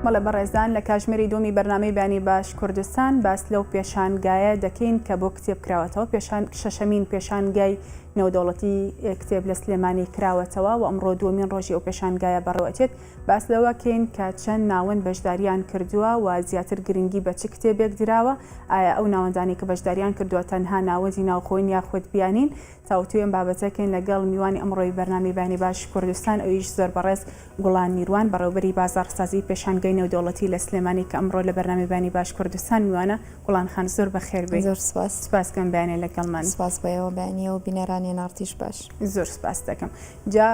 بەڵێ بەڕێزان لە کاتژمێری دومی بەرنامەی بانی باش کوردستان باس لەو پێشانگایە دەکەین کە بۆ کتێب کراوەتەوە شەشەمین پێشانگای نێودەوڵەتی کتێب لە سلێمانی کراوەتەوە و ئەمڕۆ دووەمین ڕۆژی ئەو پێشانگایە بەڕێوەچێت باس لەوەکەین کە چەند ناوەند بەشداریان کردووە و زیاتر گرنگی بە چ کتێبێک دراوە ئایا ئەو ناوەندانی کە بەشداریان کردووە تەنها ناوەندی ناوخۆین یاخود بیانین تاوتوێن بابەتەکەین لەگەڵ میوانی ئەمڕۆی بەرنامەی بانی باش کوردستان ئەویش زۆر بەڕێز گوڵان میروان بەڕێوەبەری بازاڕسازی پێشانگای نێودەوڵەتی لە سلێمانی کە ئەمڕۆ لە بەرنامەی بانی باش کوردستان میوانە گوڵان خان زۆر بەخێر بێت. زۆر سپاس. سپاسکەم بەیانێ لەگەڵمان. سپاس بەیەوە بەیانیە و بینەرانی نارتیش باش. زۆر سپاس دەکەم. جا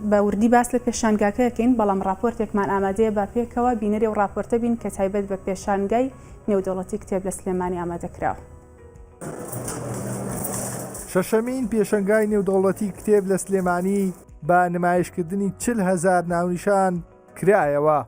بە وردی باس لە پێشانگاکەکەین بەڵام راپۆرتێکمان ئامادەیە با پێکەوە بینەری و راپۆرتە بین کە تایبەت بە پێشانگای نێودەوڵەتی کتێب لە سلێمانی ئامادەکراوە. شەشەمین پێشەنگای نێودەوڵەتی کتێب لە سلێمانی بە نمایشکردنی 40,000 ناونیشان کرایەوە.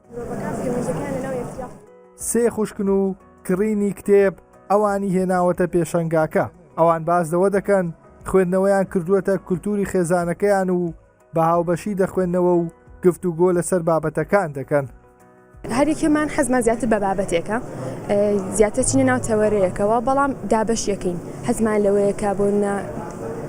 سێ خوشکن و کڕینی کتێب ئەوانی هێناوەتە پێشەنگاکە. ئەوان باس لەوە دەکەن خوێندنەوەیان کردووەتە کولتوری خێزانەکەیان و بە هاوبەشی دەخوێندنەوە و گفتوگۆ لەسەر بابەتەکان دەکەن. هەریەکەمان حەزمان زیاتر بە بابەتێکە زیاتر چینە ناو تەوەرەیەکەوە بەڵام دابەش یەکەین حەزمان لەوەیەکە بۆنە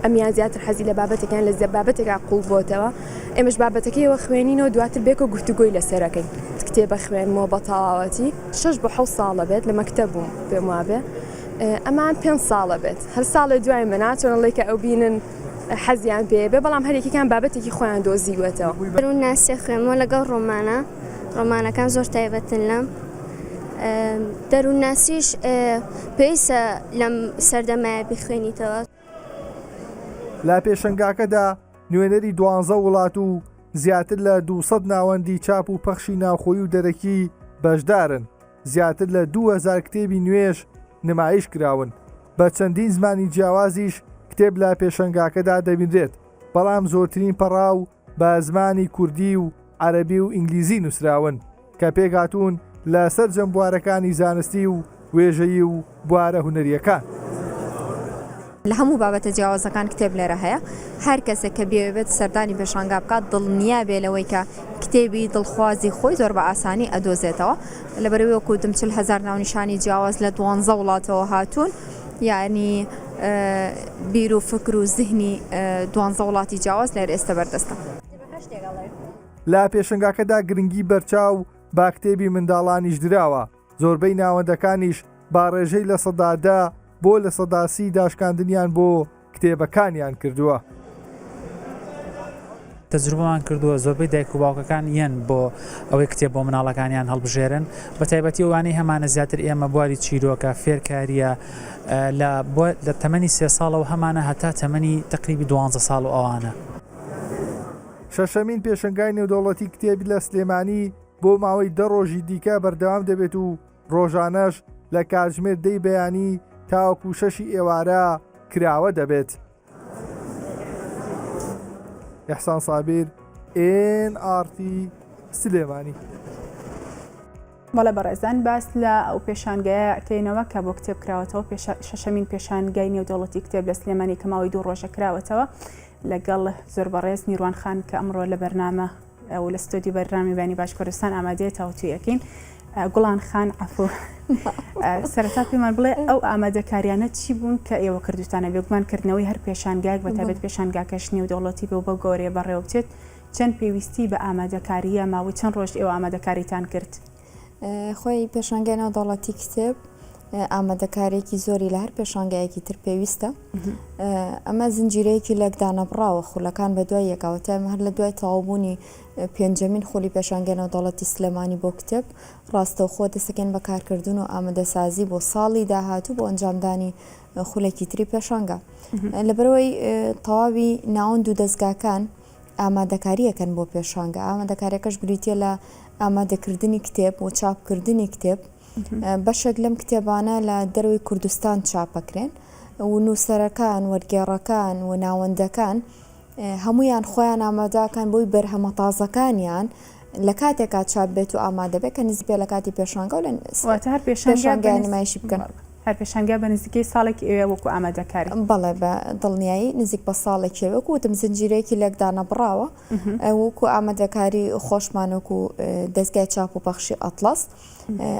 ئەمیان زیاتر حەزی لە بابەتێکیان لە بابەتێکا قوڵ بۆتەوە ئێمەش بابەتەکەیەوە خوێنینەوە دواتر بێک و گفتوگۆی لەسەرەکەین کتێبە خوێنمەوە بە تەواوەتی 6 بۆ 7 ساڵە بێت لە مەکتەب بووم پێم وابێ ئەمان 5 ساڵە بێت هەر ساڵە دوای منە چۆنەڵێکە ئەو بینن حەزیان پێ بێ بەڵام هەرێکیان بابەتێکی خۆیان دۆزیوەتەوە. بەرون ناسی خوێنمەوە لەگەڵ ڕۆمانەکان زۆر تایبەتن لەم دەروون ناسیش پێویستە لەم سەردەمایە بخوێنیتەوە. لە پێشەنگاکەدا نوێنەری 12 وڵات و زیاتر لە 200 ناوەندی چاپ و پەخشی ناوخۆیی و دەرەکی بەشدارن. زیاتر لە 2000 کتێبی نوێژ نمایش کراون. بە چەندین زمانی جیاوازیش کتێب لە پێشەنگاکەدا دەبینرێت بەڵام زۆرترین پەڕاو بە زمانی کوردی و عەرەبی و ئینگلیزی نووسراون کە پێگاتوون لە سەرجەم بوارەکانی زانستی و وێژەیی و بوارە هونەریەکان. لە هەموو بابەتە جیاوازەکان کتێب لێرە هەیە هەر کەسێک کە بێوێت سەردانی پێشانگا بکات دڵنیا بێ لەوەی کە کتێبی دڵخوازی خۆی زۆر بە ئاسانی ئەدۆزێتەوە لەبەرەوەی وەکوتم 40,000 ناونیشانی جیاواز لە 12 وڵاتەوە هاتوون یعنی بیر و فکر و زهنی 12 وڵاتی جیاواز لێرە ئێستا بەردەستە. لە پێشەنگاکەدا گرنگی بەرچاو با کتێبی منداڵانیش دراوە زۆربەی ناوەندەکانیش با ڕێژەی لە سەدادا بۆ لە سەداسی داشکاندنیان بۆ کتێبەکانیان کردووە. تەجروبەمان کردووە زۆربەی دایک و باوکەکان یەن بۆ ئەوەی کتێب بۆ مناڵەکانیان هەڵبژێرن بە تایبەتی ئەوانەی هەمانە زیاتر ئێمە بواری چیرۆکە فێرکاریە لە تەمەنی 3 ساڵەوە هەمانە هەتا تەمەنی تقریبی 12 ساڵ و ئەوانە. شەشەمین پێشەنگای نێودەوڵەتی کتێبی لە سلێمانی بۆ ماوەی 10 ڕۆژی دیکە بەردەوام دەبێت و ڕۆژانەش لە کاتژمێر 10 بەیانی تاوەکو 6 ئێوارە کراوە دەبێت. ئیحسان سابیر NRT سلێمانی. بەڵێ بەڕێزان باس لە ئەو پێشانگایەکەینەوە کە بۆ کتێب کراوەتەوە شەشەمین پێشانگای نێودەوڵەتی کتێب لە سلێمانی کە ماوەی 2 ڕۆژە کراوەتەوە لەگەڵ زۆر بەڕێز میروان خان کە ئەمڕۆ لە بەرنامە ئەو لە ستۆدیۆ بەرنامی بانی باش کوردستان ئامادەیە تاوتویەکەین. گوڵان خان عەفو سەرەتا پێمان بڵێ ئەو ئامادەکاریانە چی بوون کە ئێوە کردوتانە بێگومانکردنەوەی هەر پێشانگایەک بە تایبەت پێشانگاکەش نێودەوڵەتی بێ بە گەورەیە بەڕێوە بچێت چەند پێویستی بە ئامادەکاریە ماوەی چەند ڕۆژ ئێوە ئامادەکاریتان کرد؟ خۆی پێشانگای نێودەوڵەتی کتێب ئامادەکارێکی زۆری لە هەر پێشانگایەکی تر پێویستە ئەمە زنجیرەیەکی لەکدانەبڕاوە خولەکان بە دوای یەکەوە هەر لە دوای تەواوبوونی پێنجەمین خۆلی پێشانگای نێودەوڵەتی سلێمانی بۆ کتێب ڕاستەوخۆ دەسەکەن بە کارکردن و ئامادەسازی بۆ ساڵی داهاتوو بۆ ئەنجامدانی خولێکی تری پێشانگا لەبەرەوەی تەواوی ناوەند و دەستگاکان ئامادەکاریەکەن بۆ پێشانگا ئامادەکاریەکەش بریتە لە ئامادەکردنی کتێب و چاپکردنی کتێب بەشێک لەم کتێبانە لە دەروی کوردستان چاپەکرێن و نووسەرەکان وەرگێڕەکان و ناوەندەکان هەمویان خۆیان ئامادەکان بۆی بەرهەمە تازەکانیان لە کاتێکا چاپ بێت و ئامادە بێت کە نزیکە لە کاتی پێشانگا و لە هەر پێشانگای نمایشی بکەن هەر پێشانگا بە نزیکەی ساڵێک ئێوە وەکو ئامادەکاری بەڵێ بە دڵنیایی نزیک بە ساڵێکێوە وتم زنجیرەیەکی لێکدانە بڕاوە وەکو ئامادەکاری خۆشمانەکو دەستگای چاپ و پەخشی ئەتڵاس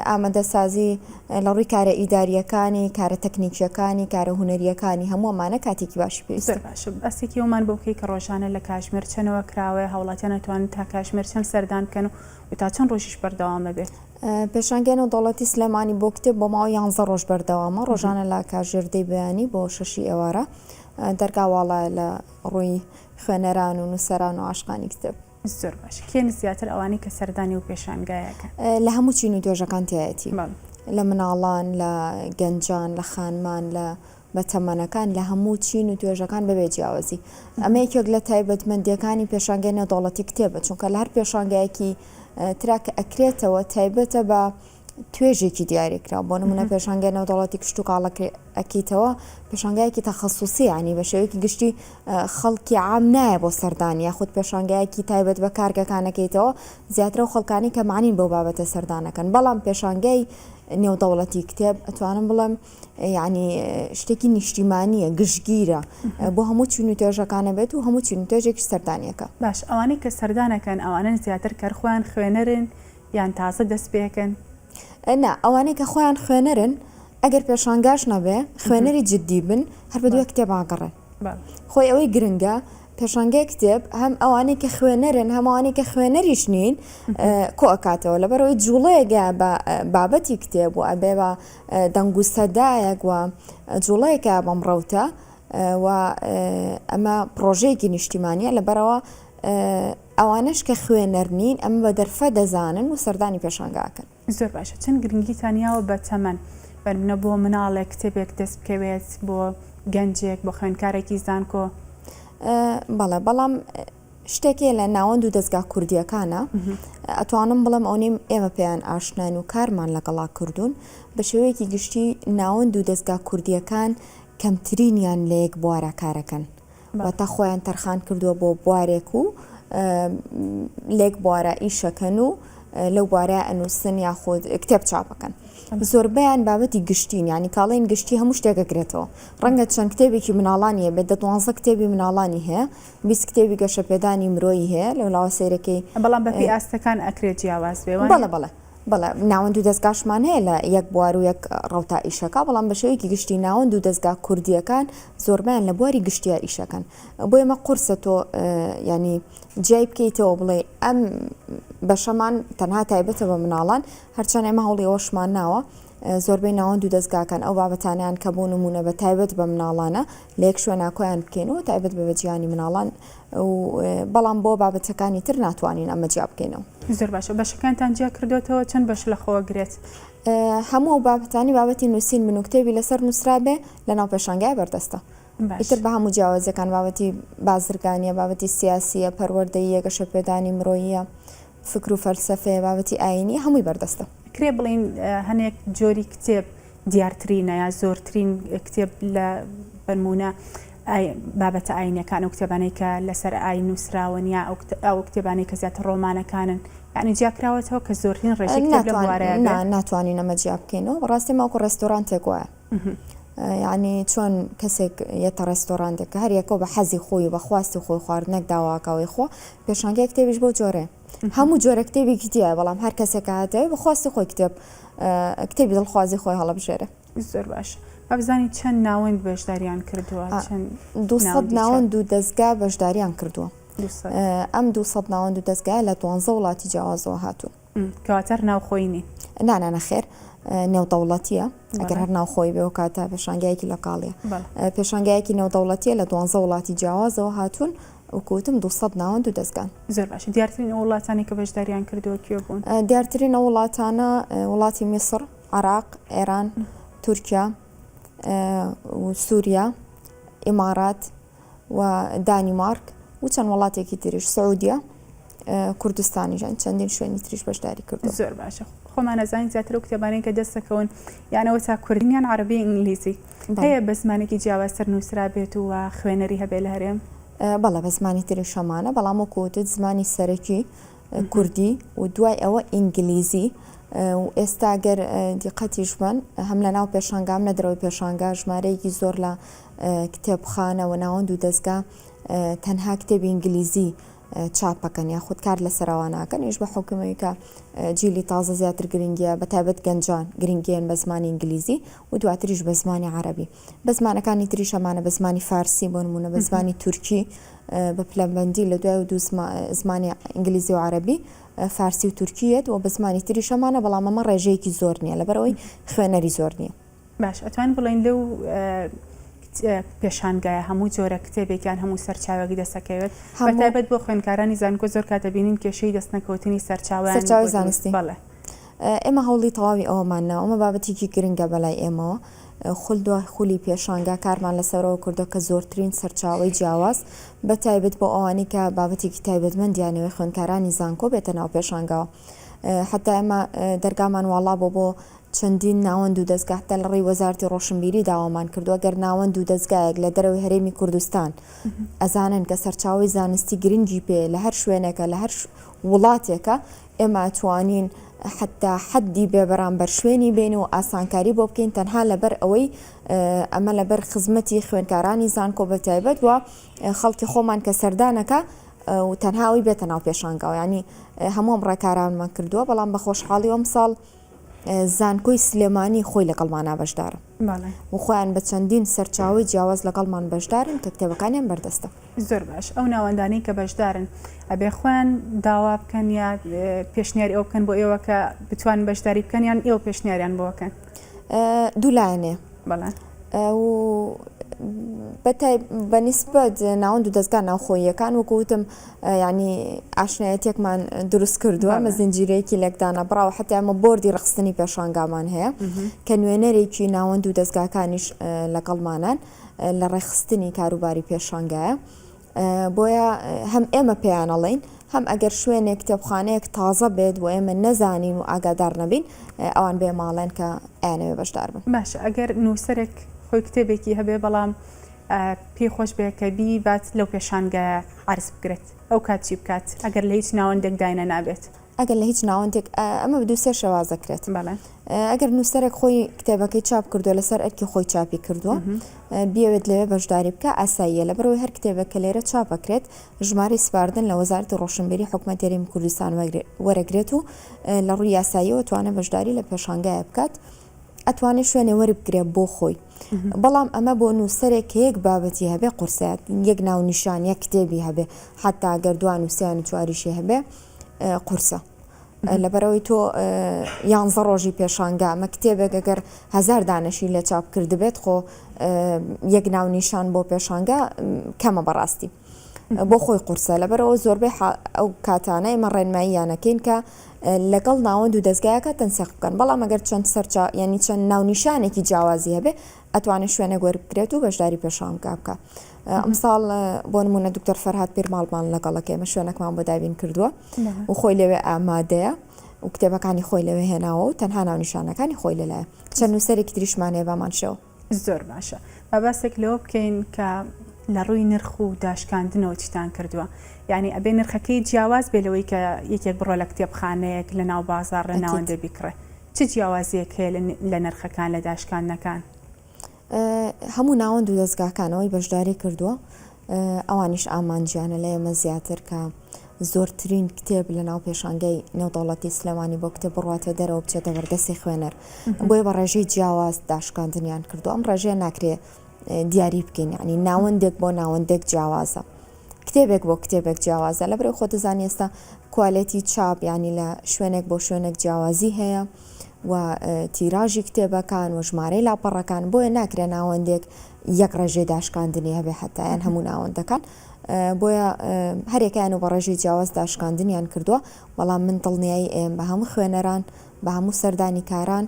ئامادە سازی لە ڕووی کارە ئیداریەکانی کارە تەکنیکیەکانی کارە هونەریەکانی هەمووەمانە کاتێکی باشی پێویست باش ئەسێکی ئەومان بۆکەی کە ڕۆژانە لە کاشمێر چەنەوە کراوە هەوڵاتیان ناتوانن تا کاشمێر چەند سەردان بکەن و تا چەند ڕۆژیش بەردەوامە بێت پێشانگەن و دەوڵەتی سلێمانی بۆ کتێب بۆ ماوە 11 ڕۆژ بەردەوامە ڕۆژانە لە کاژێردەی بەیانی بۆ 6 ئێوارە دەرگاواڵە لە ڕووی خوێنەران و نووسەران و عاشقانی کتێب زۆر باش کێن زیاتر ئەوانەی کە سەردانی و پێشانگایەکە لە هەموو چین و توێژەکان تایەتی لە مناڵان لە گەنجان لە خانمان لە بەتەمەنەکان لە هەموو چین و توێژەکان بەبێ جیاوازی ئەمە یەکێک لە تایبەتمەندیەکانی پێشانگەی نێودەوڵەتی کتێبە چونکە لە هەر پێشانگایەکی تراکە ئەکرێتەوە تایبەتە بە توێژێکی دیاریکرا بۆ نمونە پێشانگای نێودەوڵەتی کشت و کاڵە ئەکیتەوە پێشانگایەکی تەخەسوسی ینی بە شێوەیەکی گشتی خەڵکی عام نایە بۆ سەردانی یاخود پێشانگایەکی تایبەت بە کارگەکانەکەیتەوە زیاترە و خەڵکانی کە معنین بەو بابەتە سەردانەکەن بەڵام پێشانگای نێودەوڵەتی کتێب ئەتوانم بڵێم ینی شتێکی نیشتیمانیە گشتگیرە بۆ هەموو چین و توێژەکانە بێت و هەموو چین و توێژێکی سەردانیەکە باش ئەوانەی کە سەردانەکەن ئەوانە زیاتر کەرخوایان خوێنەرن یان تازە دەست پێکەن نا ئەوانەی کە خۆیان خوێنەرن ئەگەر پێشانگاش نەبێ خوێنەری جددی بن هەر بە دوای کتێباگەڕێن خۆی ئەوەی گرنگە پێشانگای کتێب هەم ئەوانەی کە خوێنەرن هەمووانەی کە خوێنەریش نین کۆ ئەکاتەوە لەبەرەوەی جوڵەیەگە بە بابەتی کتێب و ئەبێ بە دەنگ و سەدایەک و جوڵەیەکە بەم ڕەوتە و ئەمە پرۆژەیەکی نیشتیمانیە لەبەرەوە ئەوانش کە خوێنەر نین ئەمە بە دەرفە دەزانن و سەردانی پێشانگاکەن زۆر باشە چەند گرنگی تانیاوە بە تەمەن بەرمنە بۆ مناڵێک کتێبێک دەست بکەوێت بۆ گەنجێک بۆ خوێندکارێکی زانکۆ بەڵێ بەڵام شتێکی لە ناوەند و دەستگا کوردیەکانە ئەتوانم بڵم ئەوەی ئێمە پێیان ئاشنان و کارمان لەگەڵا کردوون بە شێوەیەکی گشتی ناوەند و دەستگا کوردیەکان کەمترینیان لە یەک بوارە کارەکەن واتە خۆیان تەرخان کردووە بۆ بوارێک و لێک بوارە ئیشەکەن و لەو بوارە ئەنووسن یاخود کتێب چاپەکەن زۆربیان بابەتی گشتین ینی کاڵین گشتی هەموو شتێکەگرێتەوە ڕەنگە چەند کتێبێکی مناڵانیە بێت 12 کتێبی مناڵانی هەیە 20 کتێبی گەشەپێدانی مرۆیی هەیە لەولاوە سەیرەکەی بەڵام بەپی ئاستەکان ئەکرێت جیاواز بێ بەڵێ ناوەند و دەستگاشمان هەیە لە یەک بوار و یەک ڕەوتا ئیشەکە بەڵام بە شێوەیەکی گشتی ناوەند و دەستگا کوردیەکان زۆربیان لە بواری گشتیە ئیشەکەن بۆ ئێمە قورسە تۆ ینی جای بکەیتەوە بڵێ ئەم بەشەمان تەنها تایبەتە بە مناڵان هەرچەند ئێمە هەوڵی ئەوەشمان ناوە زۆربەی ناوەند و دەستگاکان ئەو بابەتانیان کە بۆ نمونە بە تایبەت بە مناڵانە لە یەک شوێناکۆیان بکەینەوە تایبەت بە بەجیانی مناڵان بەڵام بۆ بابەتەکانی تر ناتوانین ئەمە جیا بکەینەوە زۆر باشە بەشەکانتان جیا کردوێتەوە چەند بەش لە خۆوە گرێت هەموو بابەتانی بابەتی نووسین من و کتێبی لەسەر نووسرابێ لە ناو پێشانگای بەردەستە ئیتر بە هەموو جیاوازەکان بابەتی بازرگانیە بابەتی سیاسیە پەروەردەییە گەشەپێدانی مرۆییە فکر و فەلسەفەیە بابەتی ئاینی هەمووی بەردەستە کرێ بڵین هەنێک جۆری کتێب دیارترینە یا زۆرترین کتێب لە بەرمونە بابەتە ئاینەکان و کتێبانەی کە لەسەر ئاین نووسراون یا ئەو کتێبانەی کە زیاتر ڕۆمانەکانن یعنی جیاکراوەتەوە کە زۆرترین ڕێژی کتێب لە بوارەیە ناتوانین ئەمە جیا بکەینەوە بەڕاستی ماوەکو ڕێستۆرانتێک وایە یعنی چۆن کەسێک یەتە ڕێستۆرانتێک کە هەر یەکەوە بە حەزی خۆی بە خواستی خۆی خواردنەک داواکەوەی خۆ پێشانگای کتێبیش بۆ جۆرێ هەموو جۆرە کتێبێکی دیە بەڵام هەر کەسێک هاتەوەی بە خواستی خۆی کتێبی دڵخوازی خۆی هەڵەبژێرە زۆر باش بزانانی چەند ناوەند بەشداریان کردووە 200 ناوەند و دەستگا بەشداریان کردووە ئەم 200 ناوەند و دەستگای لە 12 وڵاتی جیاوازەوە هاتوون کەواتەر ناوخۆینی نانە خێر نێودەوڵەتیە ئەگەر هەر ناوخۆی بێ و کاتە پێشانگایەکی لەقاڵیە پێشانگایەکی نێودەوڵەتیە لە 12 وڵاتی جیاوازەوە هاتوون وکوتم 200 ناوەند و دەستگان زۆر باش دیارترین وڵاتانی کە بەشداریان کردووە کوێ بوون دیارترین وڵاتانە وڵاتی میسر عراق ئێران تورکیا و سووریا ئیمارات و دانیمارک و چەند وڵاتێکی تریش سعودیە کوردستانیژان چەندین شوێنی تریش بەشداری کردو زۆر باشە خۆمان نەزانین زیاتر و کتێبانەی کە دەستەکەون یانەوە تا کوردینیان عەرەبی ئینگلیزی هەیە بە زمانێکی جیاوازتر نووسرا بێت و خوێنەری هەبێ لە هەرێم بەڵێ بە زمانی تری شەمانە بەڵام وەکوتت زمانی سەرەکی کوردی و دوای ئەوە ئینگلیزی و ئێستا گەر دیقەتیش بن هەم لە ناو پێشانگام لە دەرەوەی پێشانگا ژمارەیەکی زۆر لە کتێبخانەوە ناوەند و دەستگا تەنها کتێبی ئینگلیزی چاپەکەن یا خودکار لە سەراواناکەن ئیش بە حکومەوەی کە جیلی تازە زیاتر گرنگیە بە تایبەت گەنجان گرنگیان بە زمانی ئینگلیزی و دواتریش بە زمانی عەرەبی بە زمانەکانی تریش ئەمانە بە زمانی فارسی بۆ نمونە بە زمانی تورکی بە پلەبەندی لە دوای و دوو زمانی ئینگلیزی و عەرەبی فارسی و تورکیت و بە زمانی تریش ئەمانە بەڵام ئەمە ڕێژەیەکی زۆر نییە لەبەرەوەی خوێنەری زۆر نییە. باش ئەتوانین بڵین لەو پێشانگایە هەموو جۆرە کتێبێکیان هەموو سەرچاوێکی دەسەکەوێت بەتایبەت بۆ خوێندکارانی زانکۆ زۆر کاتەبینین کێشەی دەستنەکەوتنی سەرچاوی زانستی بەڵێ ئێمە هەوڵی تەواوی ئەومانەوە ئەمە بابەتێکی گرنگە بەلای ئێمەوە خولدووە خولی پێشانگا کارمان لەسەرەوە کردو کە زۆرترین سەرچاوی جیاواز بە تایبەت بۆ ئەوانی کە بابەتێکی تایبەتمەندیانەوەی خوێندکارانی زانکۆ بێتە ناو پێشانگاوە حتا ئێمە دەرگامان واڵا بۆ چەندین ناوەند و دەستگاهتە لە ڕێی وەزارەتی ڕۆشنبیری داوامان کردووە گەر ناوەند و دەستگایەک لە دەرەوەی هەرێمی کوردستان ئەزانن کە سەرچاوی زانستی گرنگی پێ لە هەر شوێنێکە لە هەر وڵاتێکە ئێمە ئەتوانین حتا حەدی بێبەرامبەر شوێنی بین و ئاسانکاری بۆ بکەین تەنها لەبەر ئەوەی ئەمە لەبەر خزمەتی خوێندکارانی زانکۆ بە تایبەت وە خەڵکی خۆمان کە سەردانەکە و تەنهاوی بێتە ناو پێشانگاوە ینی هەموو ڕێکارانمان کردووە بەڵام بە خۆشحاڵی ئەم ساڵ زانکۆی سلێمانی خۆی لەگەڵمانە بەشدارە و خۆیان بە چەندین سەرچاوی جیاواز لەگەڵمان بەشدارن کە کتێبەکانیان بەردەستە. زۆر باش ئەو ناوەندانەی کە بەشدارن ئەبێ خۆیان داوا بکەن یا پێشنیاری ئەو بکەن بۆ ئێوە کە بتوان بەشداری بکەن یان ئێوە پێشنیاریان بۆکەن دوولایەنێ بەڵێ بەنسبەت ناوەند و دەستگا ناوخۆییەکان وەکوتم ینی ئاشنایەتێکمان دروست کردووە مە زنجیرەیەکی لەکدانە بڕاو حتا ئەمە بۆردی ڕخستنی پێشانگامان هەیە کە نوێنەرێکی ناوەند و دەستگاکانیش لەگەڵمانان لە ڕێخستنی کاروباری پێشانگایە بۆیە هەم ئێمە پێیانەڵین هەم ئەگەر شوێنێک کتێبخانەیەک تازە بێت و ئێمە نەزانین و ئاگادار نەبین ئەوان بێ ماڵێن کە ئەیانەوێ بەشدار بن. باشە ئەگەر نووسەرێک خۆی کتێبێکی هەبێ بەڵام پێی خۆش بێ کە بی بات لەو پێشانگایە عرض بکرێت ئەو کات چی بکات ئەگەر لە هیچ ناوەندێک داینە نابێت ئەگەر لە هیچ ناوەندێک ئەمە بە دوو سێ شێوازەکرێت بەڵێ ئەگەر نووسەرێک خۆی کتێبەکەی چاپ کردووە لەسەر ئەرکی خۆی چاپی کردووە بیاوێت لەوێ بەشداری بکە ئاساییە لەبەرەوەی هەر کتێبەکە لێرە چاپەکرێت ژمارەی سپاردن لە وەزارەتی ڕۆشنبیری حکوومەتی هەرێمی کوردستان وەرەگرێت و لە ڕووی یاساییەوە توانێت بەشداری لە پێشانگایە بکات ئەتوانێت شوێنێ وەربگرێت بۆ خۆی بەڵام ئەمە بۆ نووسەرێک کە یەک بابەتی هەبێ قورسات یەک ناونیشان یەک کتێبی هەبێ حتا ئەگەر دوان وسیانی چواریشی هەبێ قورسە لەبەرەوەی تۆ 11 ڕۆژی پێشانگا ئەمە کتێبێک ئەگەر 1000 دانەشی لە چاپ کردبێت خۆ یەک ناونیشان بۆ پێشانگا کەمە بەڕاستی بۆ خۆی قورسە لەبەرەوە زۆربەی ئەو کاتانە ئێمە ڕێنماییانەکەین کە لەگەڵ ناوەند و دەستگایەکە تەنسیق بکەن بەڵام ئەگەر چەند سەرچا ینی چەند ناونیشانێکی جیاوازی هەبێ ئەتوانێت شوێنە وەربگرێت و بەشداری پێشانگا بکە. ئەمساڵ بۆ نمونە دکتۆر فەرهاد پیرماڵمان لەگەڵەکە ئێمە شوێنەکمان بۆ دابین کردووە و خۆی لەوێ ئامادەیە و کتێبەکانی خۆی لەوێ هێناوە و تەنها ناونیشانەکانی خۆی لەلایە چەند نووسەرێکی تریشمانەیە بامان شەوە. زۆر باشە بە باسێک لەوە بکەین کە لە ڕووی نرخ و داشکاندنەوە چیتان کردووە یعنی ئەبێ نرخەکەی جیاواز بێلەوەی کە یەکێک بڕۆ لە کتێبخانەیەک لە ناو بازار لە ناوەندە بیکڕێ چ جیاوازیەک هەیە لە نرخەکان لە داشکاندنەکان هەموو ناوەند و دەستگاکانەوەی بەشداری کردووە ئەوانیش ئامانجیانە لە ئێمە زیاتر کە زۆرترین کتێب لە ناو پێشانگەی نێودەوڵەتی سلێمانی بۆ کتێب بڕاتێ دەرەوە بچێتە بەردەستی خوێنەر بۆیە بە ڕێژەی جیاواز داشکاندنیان کردو ئەم ڕێژەیە ناکرێت دیاری بکەین ینی ناوەندێک بۆ ناوەندێک جیاوازە کتێبێک بۆ کتێبێک جیاوازە لەبەرەوەی خۆ دەزانی ئێستا کوالێتی چاپ ینی لە شوێنێک بۆ شوێنێک جیاوازی هەیە و تیراژی کتێبەکان و ژمارەی لاپەڕەکان بۆیە ناکرێت ناوەندێک یەک ڕێژەی داشکاندنی هەبێ حتایان هەموو ناوەندەکان بۆیە هەرێکیان و بە ڕێژەی جیاواز داشکاندنیان کردووە بەڵام من دڵنیایی ئێم بە هەموو خوێنەران بە هەموو سەردانی کاران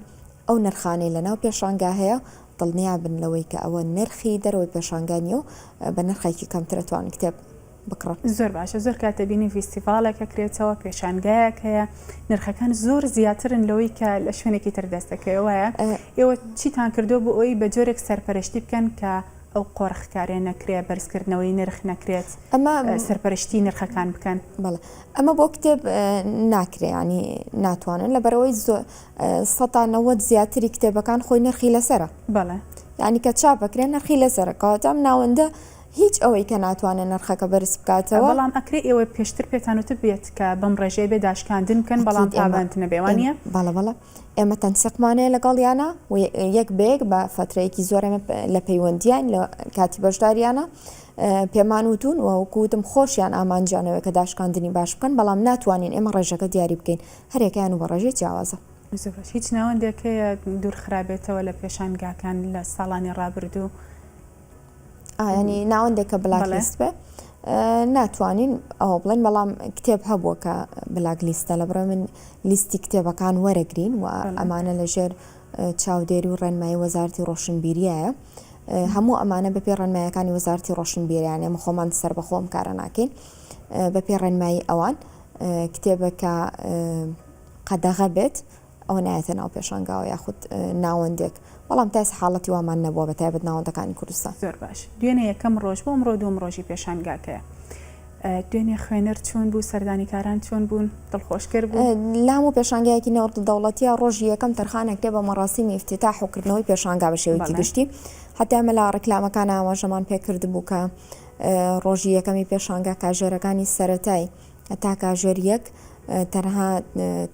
ئەو نرخانەی لە ناو پێشانگا هەیە دڵنیا بن لەوەی کە ئەوە نرخی دەرەوەی پێشانگانیە و بە نرخێکی کەمترەتوان کتێب بکڕن. زۆر باشە زۆر کاتە بینی فیستیڤالێکە کرێتەوە پێشانگایەک هەیە نرخەکان زۆر زیاترن لەوەی کە لە شوێنێکی تر دەستەکەیەوەیە ئێوە چیتان کردو بۆ ئەوی بە جۆرێک سەرپەرشتی بکەن کە ئەو قۆڕخکارێ نەکرێت بەرزکردنەوەی نرخ نەکرێت ئەمە سەرپەرشتی نرخەکان بکەن بەڵێ ئەمە بۆ کتێب ناکرێ ینی ناتوانن لەبەرەوەی ١٠٠ زیاتری کتێبەکان خۆی نرخی لەسرە بەڵێ ینی کە چاپەکرێن نرخی لەسرە کەواتەم ناوەندە هیچ ئەوەی کە ناتوانێت نرخەکە بەرز بکاتەوە بەڵام ئەکرێ ئێوە پێشتر پێتانوتە بێت کە بەم ڕێژەیە بێ داشکاندن بکەن بەڵام پابند نەبێوانە بەڵە ئێمە تەنسیقمانەیە لەگەڵیانە و یەک بێک بە فترەیەکی زۆر ئەمە لە پەیوەندیان لە کاتی بەشداریانە پێمان وتون وەکوتم خۆشیان ئامانجانەوە کە داشکاندنی باش بکەن بەڵام ناتوانین ئێمە ڕێژەکە دیاری بکەین هەرێکیان و بە ڕێژێ جیاوازە هیچ ناوەندێکەیە دوور خراپێتەوە لە پێشانگاکان لە ساڵانی ڕابردوو ینی ناوەندێکە بلاکلیست بێ ناتوانین ئەوە بڵێن بەڵام کتێب هەبووە کە بلاک لیستە لە بڕە من لیستی کتێبەکان وەرەگرین و ئەمانە لەژێر چاودێری و ڕێنمایی وەزارەتی ڕۆشنبیریایە هەموو ئەمانە بەپێ ڕێنمایەکانی وەزارەتی ڕۆشنبیریان ئێمە خۆمان سەر بەخۆم کارە ناکەین بەپێ ڕێنمایی ئەوان کتێبەکە قەدەغە بێت ئەوە نایەتە ناو پێشانگاوە یاخود ناوەندێک بەڵام تاس حاڵەتی وامان نەبووە بە تایبەت ناوەندەکانی کوردستان زۆر باش دوێنێ یەکەم ڕۆژ بۆ ئەمڕۆ دوم ڕۆژی پێشانگاکەیە دوێنێ خوێنەر چۆن بوو سەردانیکاران چۆن بوون دڵخۆشکرد بوو لام و پێشانگایەکی نەوەرد دەوڵەتیە ڕۆژی یەکەم تەرخانێک دێ بە مەڕاستیمی افتتاح و کردنەوەی پێشانگا بە شێوەیەکی گشتی حتا ئەمە لە ڕێکلامەکان ئاماژەمان پێکرد بوو کە ڕۆژی یەکەمی پێشانگا کاژێرەکانی سەرەتای تا کاژێر یەک تەنها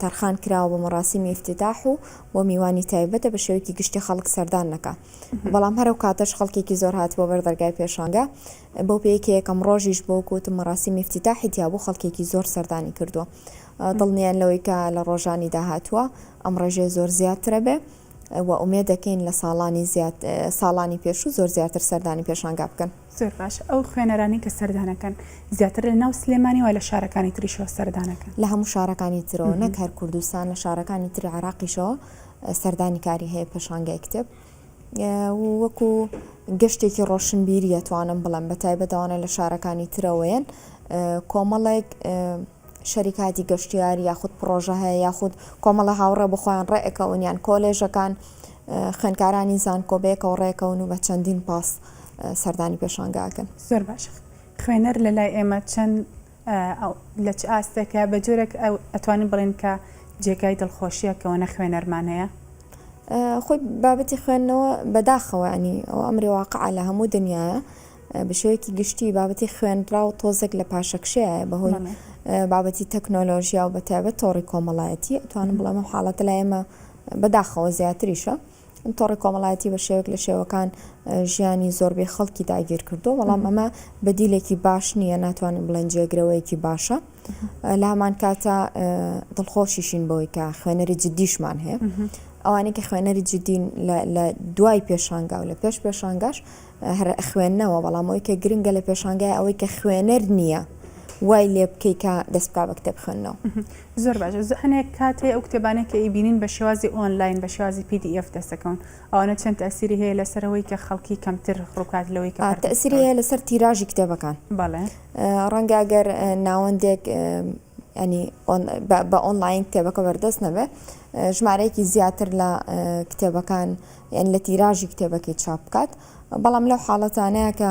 تەرخان کراوە بە مەڕاستیمی افتتاح و بۆ میوانی تایبەتە بە شێوەیەکی گشتی خەڵک سەردان نەکا بەڵام هەرو کاتەش خەڵکێکی زۆر هاتبووە بەردەرگای پێشانگا بۆ پێیەکی یەکەم ڕۆژیش بۆ کووتم مەڕاستیمی افتتاحی تیا بوو خەڵکێکی زۆر سەردانی کردووە دڵنیان لەوەی کە لە ڕۆژانی داهاتووە ئەم ڕێژەیە زۆر زیاترە بێ و ئومێد دەکەین لە ساڵانی پێشوو زۆر زیاتر سەردانی پێشانگا بکەن زۆر باش ئەو خوێنەرانی کە سەردانەکەن زیاتر لە ناو سلێمانی و لە شارەکانی تریشەوە سەردانەکەن لە هەموو شارەکانی ترەوە نەک هەر کوردستان لە شارەکانی تری عراقیشەوە سەردانی کاری هەیە پێشانگای کتێب وەکو گەشتێکی ڕۆشنبیری ئەتوانم بڵێم بە تایبەتەوانە لە شارەکانی ترەوەیەن کۆمەڵێک شەریکاتی گەشتیاری یاخود پرۆژە هەیە یاخود کۆمەڵە هاوڕێ بخۆیان ڕێئەکەونیان کۆلێژەکان خوێندکارانی زانکۆبەیەکەوە ڕێکەون و بە چەندین پاس سەردانی پێشانگاکەن زۆر باش خوێنەر لە لای ئێمە چەند لە چ ئاستێکە بە جۆرێک ئەتوانین بڵێن کە جێگای دڵخۆشیە کەەوە خوێنەرمان هەیە خۆی بابەتی خوێندنەوە بەداخەوە ینی ئەو ئەمری واقعە لە هەموو دنیاە بە شێوەیەکی گشتی بابەتی خوێنرا و تۆزێک لە پاشەکشەیە بەهۆی بابەتی تەکنۆلۆژیا و بەتایبەت تۆڕی کۆمەڵایەتی ئەتوانم بڵێمە حاڵەتە لای ئێمە بەداخەوە زیاتریشە تۆڕی کۆمەڵایەتی بە شێوەیەک لە شێوەکان ژیانی زۆربەی خەڵکی داگیر کردو بەڵام ئەمە بەدیلێکی باش نییە ناتوانین بڵێن جێگرەوەیەکی باشە لە هەمان کاتە دڵخۆشیشین بەوەی کە خوێنەری جدیشمان هەیە ئەوانەی کە خوێنەری جدین لە دوای پێشانگا و لە پێش پێشانگاش هەر خوێندنەوە بەڵامەوەی کە گرنگە لە پێشانگای ئەوەی کە خوێنەر نییە وای لێ بکەی کە دەست بکا بە کتێب خوێندنەوە زۆر باش هەنێک کاتێ ئەو کتێبانێک کە ئیبینین بە شێوازی ئۆنلاین بە شێوازی PDF دەستەکەون ئەوانە چەند تەسیری هەیە لەسەرەوەی کە خەڵکی کەمتر ڕووکات لەوەی کە تەسیری هەیە لەسەر تیراژی کتێبەکان بەڵێ ڕەنگە ئەگەر ناوەندێک ینی بە ئۆنلاین کتێبەکە بەردەست نەبێ ژمارەیەکی زیاتر لە کتێبەکان یان لە تیراژی کتێبەکەی چاپ بکات بەڵام لەو حاڵەتانەیە کە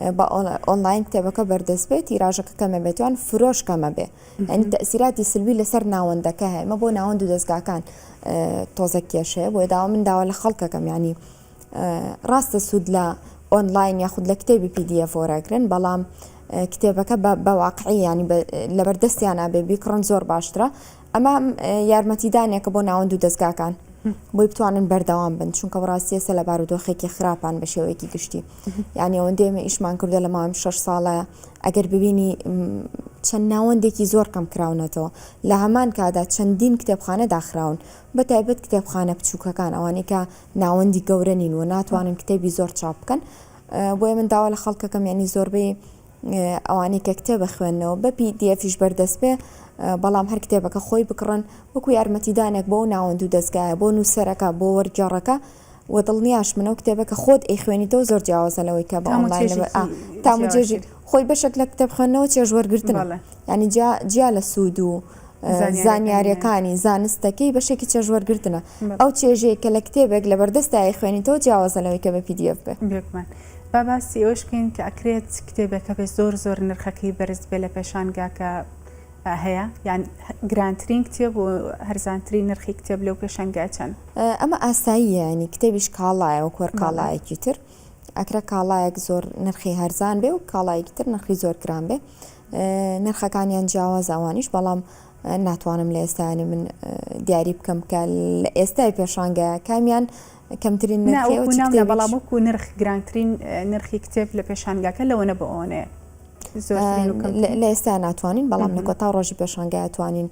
بە ئۆنلاین کتێبەکە بەردەست بێت تیراژەکە کەمە بێتوان فرۆش کەمە بێ ئەنی تەسیراتی سلبی لەسەر ناوەندەکە هەیە مە بۆ ناوەند و دەستگاکان تۆزە کێشەیە بۆ داوا من داوا لە خەڵکەکەم ینی ڕاستە سوود لە ئۆنلاین یاخود لە کتێبی PDF وەرەگرن بەڵام کتێبەکە بە واقعی ینی لەبەردەستیانە بێ بیکڕن زۆر باشترە ئەمە یارمەتیدانێکە بۆ ناوەند و دەستگاکان بۆی بتوانن بەردەوام بن چونکە ڕاستیەسە لە بارودۆخێکی خراپان بە شێوەیەکی گشتی یعنی ئەوەندێمە ئیشمان کردە لە ماوەی 6 ساڵە ئەگەر ببینی چەند ناوەندێکی زۆر کەم کراونەتەوە لە هەمان کادا چەندین کتێبخانە داخراون بە تایبەت کتێبخانە بچووکەکان ئەوانەی کە ناوەندی گەورە نین و ناتوانن کتێبی زۆر چاپ بکەن بۆیە من داوا لە خەڵکەکەم یعنی زۆربەی ئەوانەی کە کتێبە خوێندنەوە بە PDFیش بەردەست بێ بەڵام هەر کتێبەکە خۆی بکڕن وەکو یارمەتیدانێک بۆ ناوەند و دەستگایە بۆ نووسەرەکە بۆ وەرگێڕەکە و دڵنیاش منەوە کتێبەکە خۆت ئەی خوێنیتەوە زۆر جیاوازە لەوەی کە بە ئۆنلاین تامجێژی خۆی بەشێک لە کتێب خوێندنەوە چێژوەرگرتنە ینی جیا لە سوود و زانیاریەکانی زانستەکەی بەشێکی چێژوەرگرتنە ئەو چێژەیە کە لە کتێبێک لە بەردەستایی خوێنیتەوە جیاوازە لەوەی کە بە PDF بێ بێکمان با باسی ئەوشکین کە ئەکرێت کتێبەکە بێ زۆر نرخەکەی بەرز بێ لە پێشانگاکە هەیە یان گرانترین کتێب و هەرزانترین نرخی کتێب لەو پێشانگا چەند؟ ئەمە ئاسایی ینی کتێبیش کاڵایە و کۆر کاڵایەکی تر ئەکرە کاڵایەک زۆر نرخی هەرزان بێ و کاڵایەکی تر نرخی زۆر گران بێ نرخەکانیان جیاواز ئەوانیش بەڵام ناتوانم لە ئێستانی من دیاری بکەم کە لە ئێستای پێشانگایە کامیان کەمترین نرخی بەڵام وەکو نرخ گرانترین نرخی کتێب لە پێشانگاکە لەوەنە بە ئەوەیە لە ئێستا ناتوانین بەڵام لە کۆتا ڕۆژی پێشانگای توانین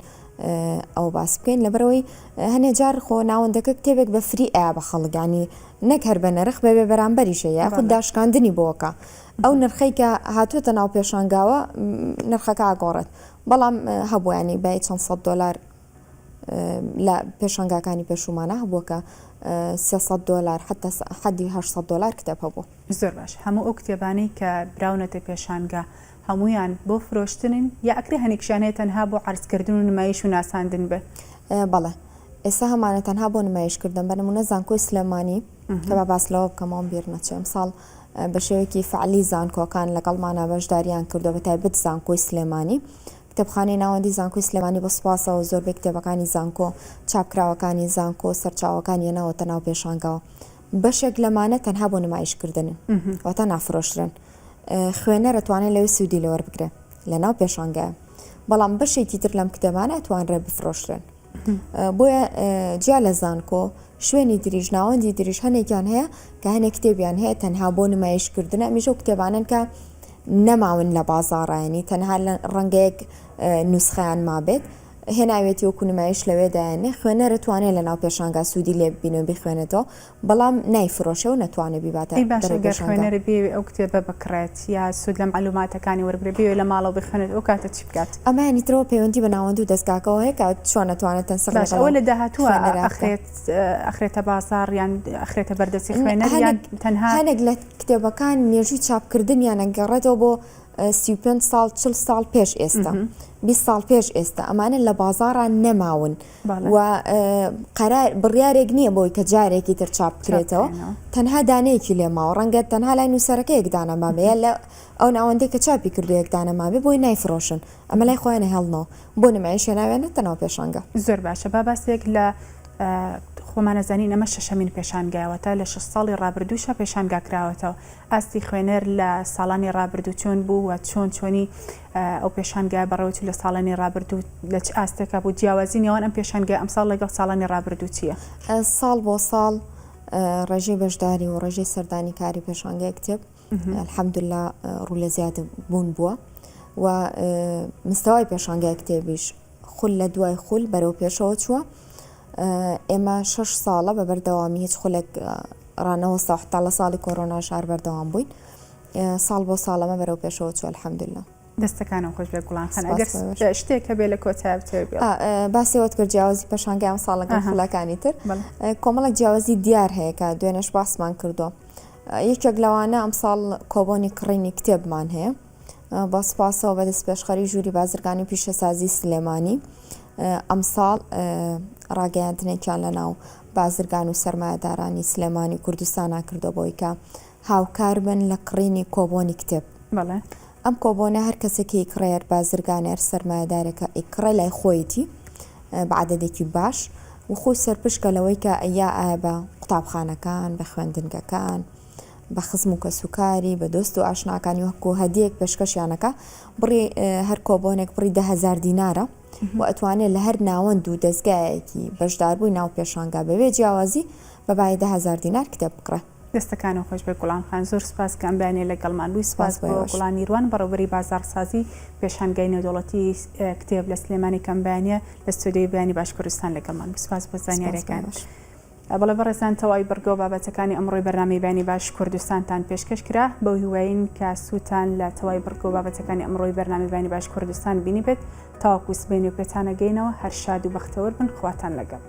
ئەو باس بکەین لەبەرەوەی هەنێ جار خۆ ناوەندەکە کتێبێک بە فری ئایا بە خەڵگانی نەک هەر بە نرخ بەبێ بەرامبەریشە یاخود داشکاندنی بۆکە ئەو نرخەی کە هاتووەتە ناو پێشانگاوە نرخەکە ئاگۆڕێت بەڵام هەبووانی بای چەند $100 لە پێشانگاکانی پێشومانە هەبووە کە $300 حتا حدی $800 کتێب هەبوو. زۆر باش هەموو ئەو کتێبانەی کە براونەتە پێشانگا هەمویان بۆ فرۆشتنن یا ئەکرێ هەنێکشانەیە تەنها بۆ عرضکردن و نمایش و ناساندن بێ؟ بەڵێ ئێستا هەمانە تەنها بۆ نمایشکردن بە نمونە زانکۆی سلێمانی کە بە باسلەوە بکەمەوە بیر نەچێ ئەمساڵ بە شێوەیەکی فعلی زانکۆکان لەگەڵمانە بەشداریان کردو بە تایبەت زانکۆی سلێمانی کتێبخانەی ناوەندی زانکۆی سلێمانی بە سوپاسەوە زۆربەی کتێبەکانی زانکۆ چاپکراوەکانی زانکۆ سەرچاوەکانی هێناوەتە ناو پێشانگاوە بەشێک لەمانە تەنها بۆ نمایشکردنن واتە نافرۆشرن خوێنەر ئەتوانێت لەوێ سوودی لەوە بگرێ لە ناو پێشانگایە بەڵام بەشێکی تر لەم کتێبانە ئەتوانرێ بفرۆشرن بۆیە جیا لە زانکۆ شوێنی دریژ ناوەندی دریژ هەنێکیان هەیە کە هەنێک کتێبیان هەیە تەنها بۆ نمایشکردنە میژە و کتێبانن کە نەماون لە بازاڕایانی تەنها ڕەنگەیەک نوسخەیان مابێت هێناوێتی وەکو نمایش لەوێدایانێ خوێنەرە توانێت لە ناو پێشانگا سوودی لێ ببینەوە بخوێنێتەوە بەڵام نایفرۆشە و نەتوانێت بیباتە خوێنەر بێ ئەو کتێبە بکرێت یا سوود لە معلوماتەکانی وەربێ بێ لە ماڵەوە بخوێنێت ئەو کاتە چی بکات؟ ئەمانی ترەوە پەیوەندی بە ناوەند و دەستگاکەوە هەیە کە چۆن نەتوانێت ئەوە لە داهاتووە ئەخرێتە بازار یان ئەخرێتە بەردەستی خوێنەر یان تەنها هەنێک لە کتێبەکان مێژووی چاپکردن یان ئەگەڕێتەوە بۆ 35 ساڵ 40 ساڵ پێش ئێستا 20 ساڵ پێش ئێستا ئەمانە لە بازاران نەماون و قەرار بڕیارێک نییە بۆی کە جارێکی تر چاپ بکرێتەوە تەنها دانەیەکی لێ ماوە ڕەنگە تەنها لای نووسەرەکە یەکدانە مابێ لە ئەو ناوەندەی کە چاپی کردو یەکدانە مابێ بۆی نایفرۆشن ئەمە لای خۆیانە هێڵنەوە بۆ نمایشە ناوێنێتە ناو پێشانگا. زۆر باشە با باسێک لە خۆمانەزانین ئەمە شەشەمین پێشانگایەوەتە لە 6 ساڵی ڕابردووشە پێشانگا کراوەتەوە ئاستی خوێنەر لە ساڵانی ڕابردوو چۆن بوو و چۆنی ئەو پێشانگای بەڕەوەتی لە ساڵانی ڕابردوو لە چ ئاستێکە بوو جیاوازی نێوان ئەم پێشانگای ئەمساڵ لەگەڵ ساڵانی ڕابردوو چییە؟ ساڵ بۆ ساڵ ڕێژەی بەشداری و ڕێژەی سەردانی کاری پێشانگای کتێب الحەمدوللا ڕوو لە زیاد بوون بووە و مستەوای پێشانگای کتێبیش خول لە دوای خول بەرەو پێشەوە چووە ئێمە 6 ساڵە بە بەردەوامی هیچ خولێک ڕانەوەستا حتا لە ساڵی کۆڕۆنا شار بەردەوام بووین ساڵ بۆ ساڵەمە بەرەو پێشەوە چووە الحەمدوللا. دەستەکانم خۆش بێ گوڵان ئەگەر شتێکە بێ لە کۆتای باسیەوەت کرد جیاوازی پێشانگای ئەم ساڵ لەگەڵ خولەکانی تر کۆمەڵێک جیاوازی دیار هەیە کە دوێنێش باسمان کردووە یەکێک لەوانە ئەم ساڵ کۆبۆنی کڕینی کتێبمان هەیە بە سوپاسەوە بەدەست پێشخەری ژووری بازرگانی پیشەسازی سلێمانی ئەم ساڵ ڕاگەیاندنێکیان لە ناو بازرگان و سەرمایەدارانی سلێمانی کوردستانە کردو بۆی کە هاوکار بن لە کڕینی کۆبۆنی کتێب. ئەم کۆبۆنە هەر کەسێکی کڕێر بازرگانێر سەرمایەدارێکە ئیکڕێ لای خۆیەتی بەعادەدێکی باش و خۆی سەرپشکە لەوەی کە ئەیا ئایا بە قوتابخانەکان بە خوێندنگەکان بە خزم و کەسوکاری بە دۆست و ئاشناکانی وەکو هەدیەک پێشکەشیانەکە بڕی هەر کۆبۆنێک بڕی 10,000 دینارە و ئەتوانێت لە هەر ناوەند و دەستگایەکی بەشداربووی ناو پێشانگا بەوێ جیاوازی بە بای 10,000 دینار کتێب بکڕێ. دەستەکانە خۆش بێ گوڵان خان زۆر سپاس کە ئەم بەیانێ لەگەڵمان بووی سپاس بۆ گوڵان نیروان بەڕێوەبەری بازارسازی پێشانگای نێودەوڵەتی کتێب لە سلێمانی کەم بەیانە لە ستودیۆی بەیانی باش کوردستان لەگەڵمان سپاس بۆ زانیاریەکان. بەڵێ بەڕێزان تەواوی بەرگەوە بابەتەکانی ئەمڕۆی بەرنامەی بەیانی باش کوردستانتان پێشکەش کرا بەو هیواین کە سووتان لە تەواوی بەرگەوە بابەتەکانی ئەمڕۆی بەرنامەی بەیانی باش کوردستان بینی بێت تاوەکو سبەینێ و پێتانەگەینەوە هەر شاد و بەختەوەر بن خواتان لەگەڵ.